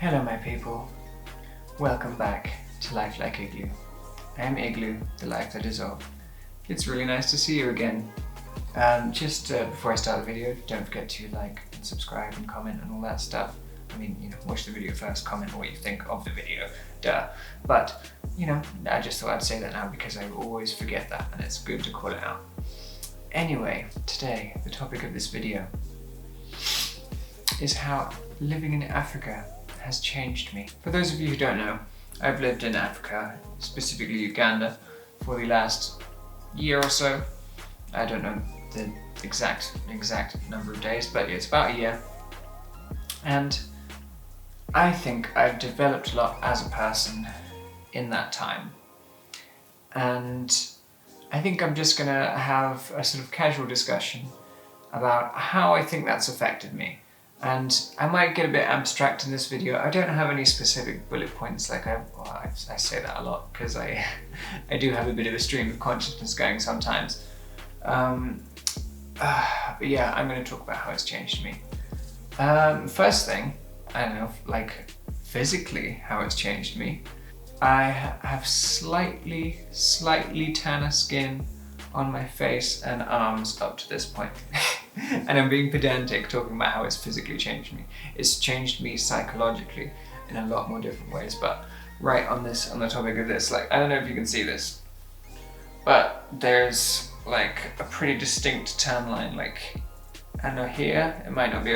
Hello my people, welcome back to Life Like Igloo. I am Igloo, the life that is of. It's really nice to see you again. Before I start the video, don't forget to like and subscribe and comment and all that stuff. I mean, watch the video first, comment on what you think of the video, duh. But, I just thought I'd say that now because I always forget that and it's good to call it out. Anyway, today, the topic of this video is how living in Africa has changed me. For those of you who don't know, I've lived in Africa, specifically Uganda, for the last year or so. I don't know the exact number of days, but it's about a year. And I think I've developed a lot as a person in that time. And I think I'm just gonna have a sort of casual discussion about how I think that's affected me. And I might get a bit abstract in this video. I don't have any specific bullet points, like I say that a lot because I do have a bit of a stream of consciousness going sometimes. But yeah, I'm going to talk about how it's changed me. First thing, I don't know, like physically how it's changed me. I have slightly tanner skin on my face and arms up to this point. And I'm being pedantic talking about how it's physically changed me. It's changed me psychologically in a lot more different ways, but right on the topic of this, like, I don't know if you can see this, but there's like a pretty distinct tan line, like, I don't know, here, it might not be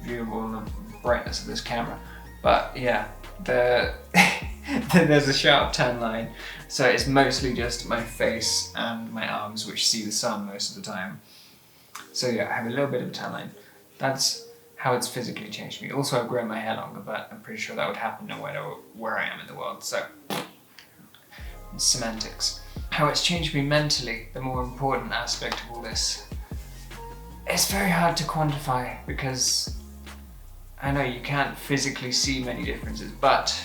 viewable in the brightness of this camera, but yeah, there's a sharp tan line. So it's mostly just my face and my arms which see the sun most of the time. So yeah, I have a little bit of a tan line. That's how it's physically changed me. Also, I've grown my hair longer, but I'm pretty sure that would happen no matter where I am in the world, so semantics. How it's changed me mentally, the more important aspect of all this. It's very hard to quantify because I know you can't physically see many differences, but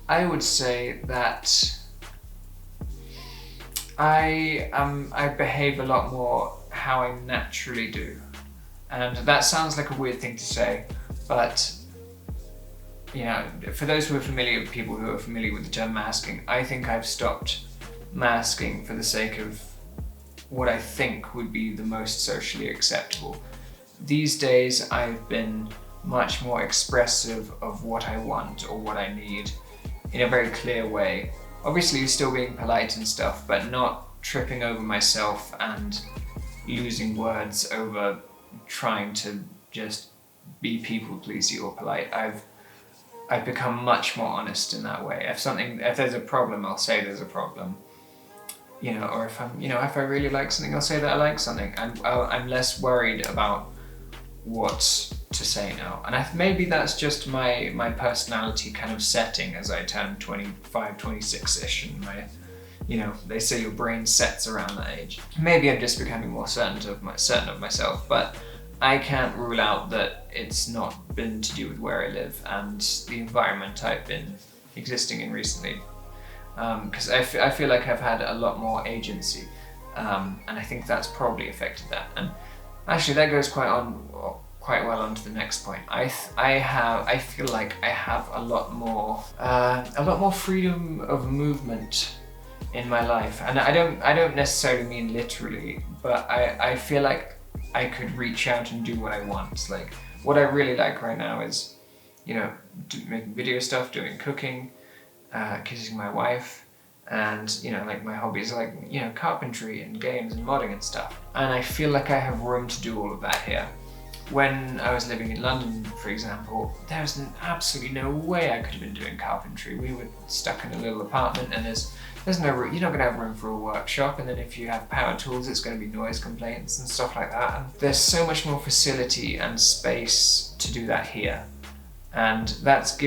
I would say that I behave a lot more how I naturally do. And that sounds like a weird thing to say, but for those people who are familiar with the term masking, I think I've stopped masking for the sake of what I think would be the most socially acceptable. These days I've been much more expressive of what I want or what I need in a very clear way. Obviously still being polite and stuff, but not tripping over myself and losing words over trying to just be people pleasy or polite. I've become much more honest in that way. If there's a problem, I'll say there's a problem. Or if if I really like something, I'll say that I like something. I'm less worried about what to say now. And maybe that's just my personality kind of setting as I turn 25, 26-ish, and they say your brain sets around that age. Maybe I'm just becoming more certain of myself, but I can't rule out that it's not been to do with where I live and the environment I've been existing in recently. Because I feel like I've had a lot more agency, and I think that's probably affected that. And actually, that goes quite well onto the next point. I feel like I have a lot more freedom of movement in my life, and I don't necessarily mean literally, but I feel like I could reach out and do what I want. Like, what I really like right now is, making video stuff, doing cooking, kissing my wife, and like my hobbies are like carpentry and games and modding and stuff. And I feel like I have room to do all of that here. When I was living in London, for example, there's absolutely no way I could have been doing carpentry. We were stuck in a little apartment, and there's no room. You're not going to have room for a workshop, and then if you have power tools, it's going to be noise complaints and stuff like that. And there's so much more facility and space to do that here, and that's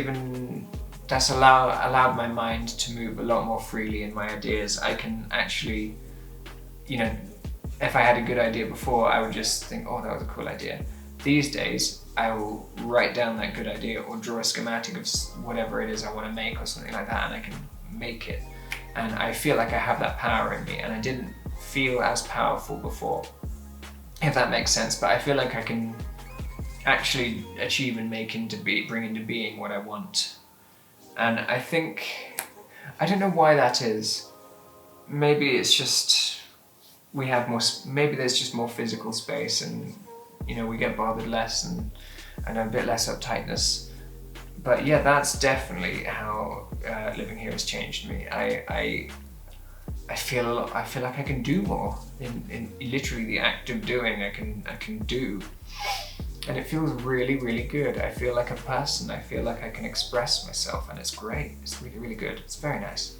allowed my mind to move a lot more freely in my ideas. I can actually, if I had a good idea before, I would just think, oh, that was a cool idea. These days, I will write down that good idea or draw a schematic of whatever it is I want to make or something like that, and I can make it. And I feel like I have that power in me, and I didn't feel as powerful before, if that makes sense. But I feel like I can actually achieve and bring into being what I want. And I think, I don't know why that is. Maybe it's just, maybe there's just more physical space, and we get bothered less, and a bit less uptightness. But yeah, that's definitely how living here has changed me. I feel like I can do more. In literally the act of doing, I can do. And it feels really, really good. I feel like a person. I feel like I can express myself, and it's great. It's really, really good. It's very nice.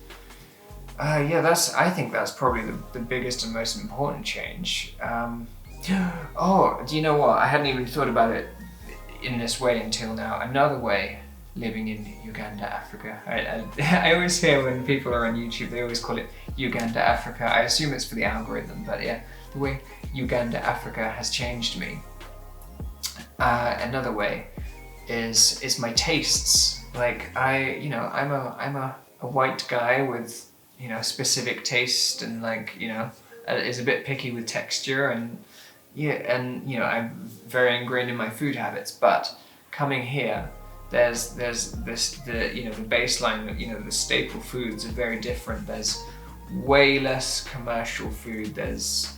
I think that's probably the biggest and most important change. Oh, do you know what? I hadn't even thought about it in this way until now. Another way, living in Uganda, Africa. I always hear when people are on YouTube, they always call it Uganda, Africa. I assume it's for the algorithm, but yeah, the way Uganda, Africa has changed me. Another way is my tastes. Like I'm a white guy with specific taste, and is a bit picky with texture, and I'm very ingrained in my food habits. But coming here, there's the baseline, the staple foods are very different. There's way less commercial food. There's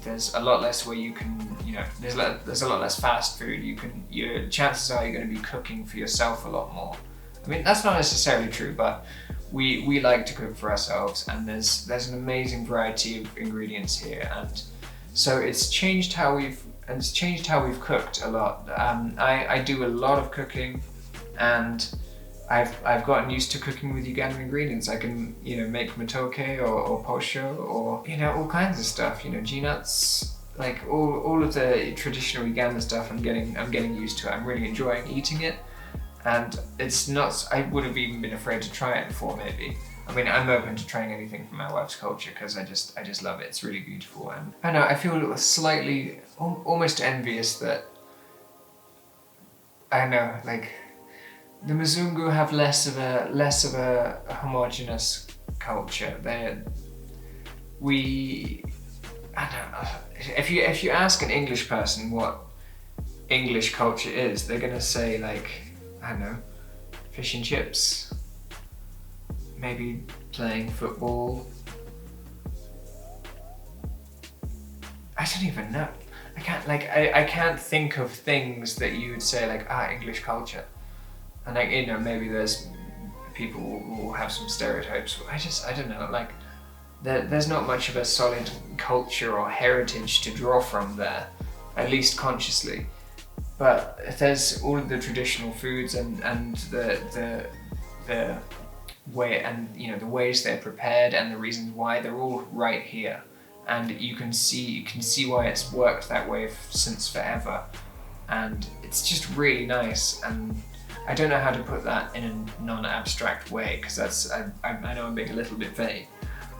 there's a lot less where you can there's a lot less fast food. Your chances are you're going to be cooking for yourself a lot more. I mean, that's not necessarily true, but we like to cook for ourselves, and there's an amazing variety of ingredients here, and so it's changed how we've cooked a lot. I do a lot of cooking, and I've gotten used to cooking with Ugandan ingredients. I can make matoke or posho or all kinds of stuff. G-nuts, like all of the traditional Ugandan stuff. I'm getting used to it. I'm really enjoying eating it, and it's not. I would have even been afraid to try it before, maybe. I mean, I'm open to trying anything from my wife's culture because I just love it. It's really beautiful, and I know I feel slightly almost envious that the Mzungu have less of a homogenous culture. I don't know. If you ask an English person what English culture is, they're gonna say I don't know, fish and chips, maybe playing football. I don't even know. I can't think of things that you would say English culture. And maybe there's people who will have some stereotypes. I don't know, there's not much of a solid culture or heritage to draw from there, at least consciously. But there's all of the traditional foods and the way, and the ways they're prepared and the reasons why, they're all right here. And you can see why it's worked that way since forever. And it's just really nice, and I don't know how to put that in a non-abstract way, because I know I'm being a little bit vague,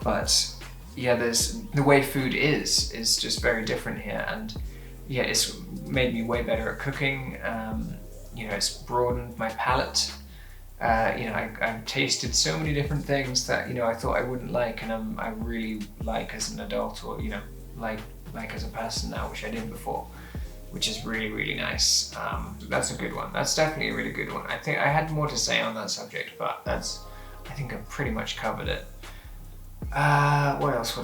but yeah, there's the way food is just very different here, and yeah, it's made me way better at cooking. It's broadened my palate. I've tasted so many different things that I thought I wouldn't like, and I really like as an adult, or like as a person now, which I didn't before, which is really, really nice. That's a good one. That's definitely a really good one. I think I had more to say on that subject, but I think I've pretty much covered it. What else?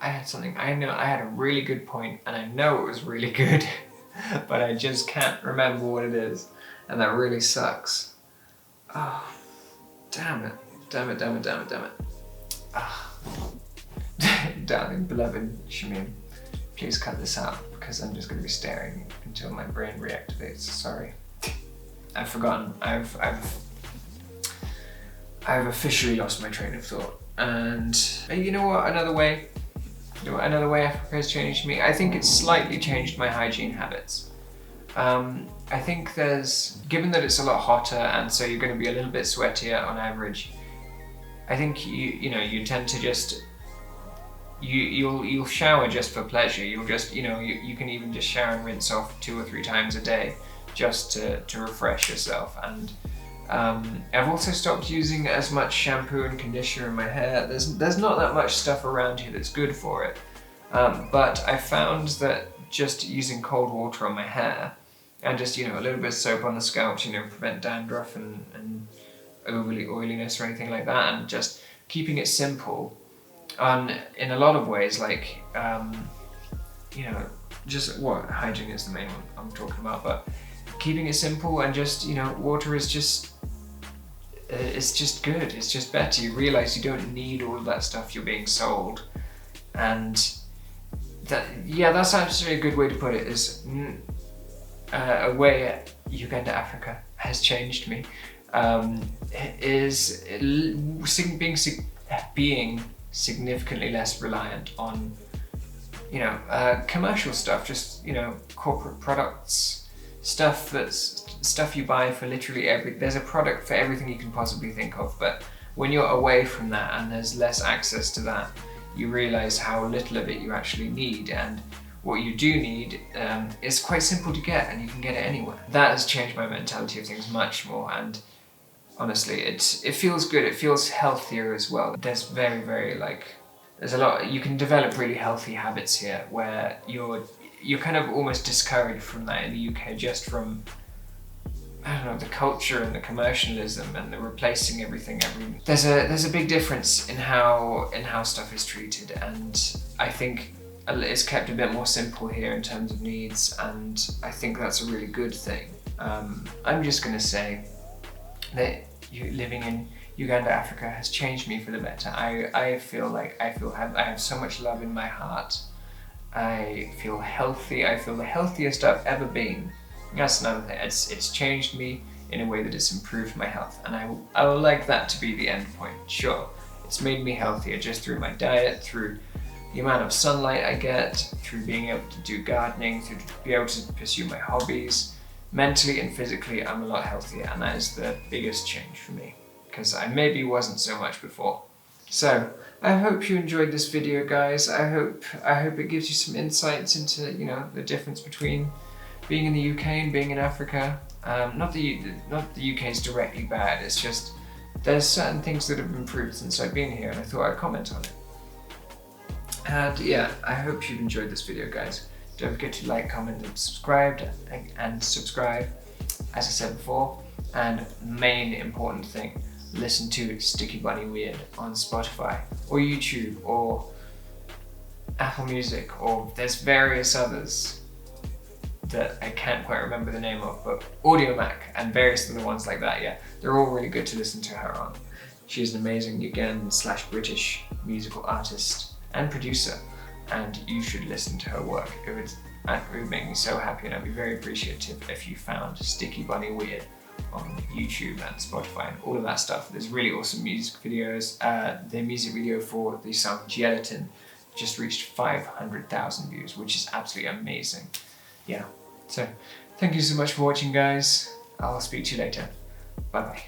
I had something. I know I had a really good point, and I know it was really good, but I just can't remember what it is, and that really sucks. Oh, damn it. Darling, beloved Shamim, please cut this out, because I'm just going to be staring until my brain reactivates. Sorry. I've forgotten. I've officially lost my train of thought. And you know what? Another way Africa has changed me. I think it's slightly changed my hygiene habits. I think given that it's a lot hotter, and so you're going to be a little bit sweatier on average, I think you tend to just you'll shower just for pleasure. You'll just you can even just shower and rinse off 2 or 3 times a day just to refresh yourself. And I've also stopped using as much shampoo and conditioner in my hair. There's not that much stuff around here that's good for it. But I found that just using cold water on my hair and just, a little bit of soap on the scalp to, prevent dandruff and overly oiliness or anything like that, and just keeping it simple in a lot of ways, like, just hygiene is the main one I'm talking about, but keeping it simple and just, water is just, it's just good, it's just better. You realize you don't need all of that stuff you're being sold, and that's actually a good way to put it, is a way Uganda Africa has changed me, is being significantly less reliant on commercial stuff, just corporate products, stuff you buy for literally there's a product for everything you can possibly think of. But when you're away from that and there's less access to that, you realize how little of it you actually need, and what you do need is quite simple to get, and you can get it anywhere. That has changed my mentality of things much more, and honestly, it feels good. It feels healthier as well. There's there's a lot, you can develop really healthy habits here where you're kind of almost discouraged from that in the UK, just from, I don't know, the culture and the commercialism and the replacing everything. There's a big difference in how stuff is treated, and I think it's kept a bit more simple here in terms of needs, and I think that's a really good thing. I'm just gonna say that living in Uganda, Africa has changed me for the better. I feel like I have so much love in my heart. I feel healthy. I feel the healthiest I've ever been. That's another thing. It's changed me in a way that it's improved my health, and I would like that to be the end point. Sure, it's made me healthier just through my diet, through the amount of sunlight I get, through being able to do gardening, through be able to pursue my hobbies. Mentally and physically, I'm a lot healthier, and that is the biggest change for me, because I maybe wasn't so much before. So I hope you enjoyed this video, guys. I hope it gives you some insights into the difference between being in the UK and being in Africa. Not the UK is directly bad. It's just there's certain things that have improved since I've been here, and I thought I'd comment on it. And yeah, I hope you've enjoyed this video, guys. Don't forget to like, comment, and subscribe. As I said before, and main important thing, listen to Sticky Bunny Weird on Spotify or YouTube or Apple Music, or there's various others that I can't quite remember the name of, but Audio Mac and various other ones like that. Yeah, they're all really good to listen to her on. She's an amazing Ugandan/British musical artist and producer, and you should listen to her work. It would make me so happy, and I'd be very appreciative if you found Sticky Bunny Weird on YouTube and Spotify and all of that stuff. There's really awesome music videos. The music video for the song Gelatin just reached 500,000 views, which is absolutely amazing. Yeah, so thank you so much for watching, guys. I'll speak to you later. Bye bye.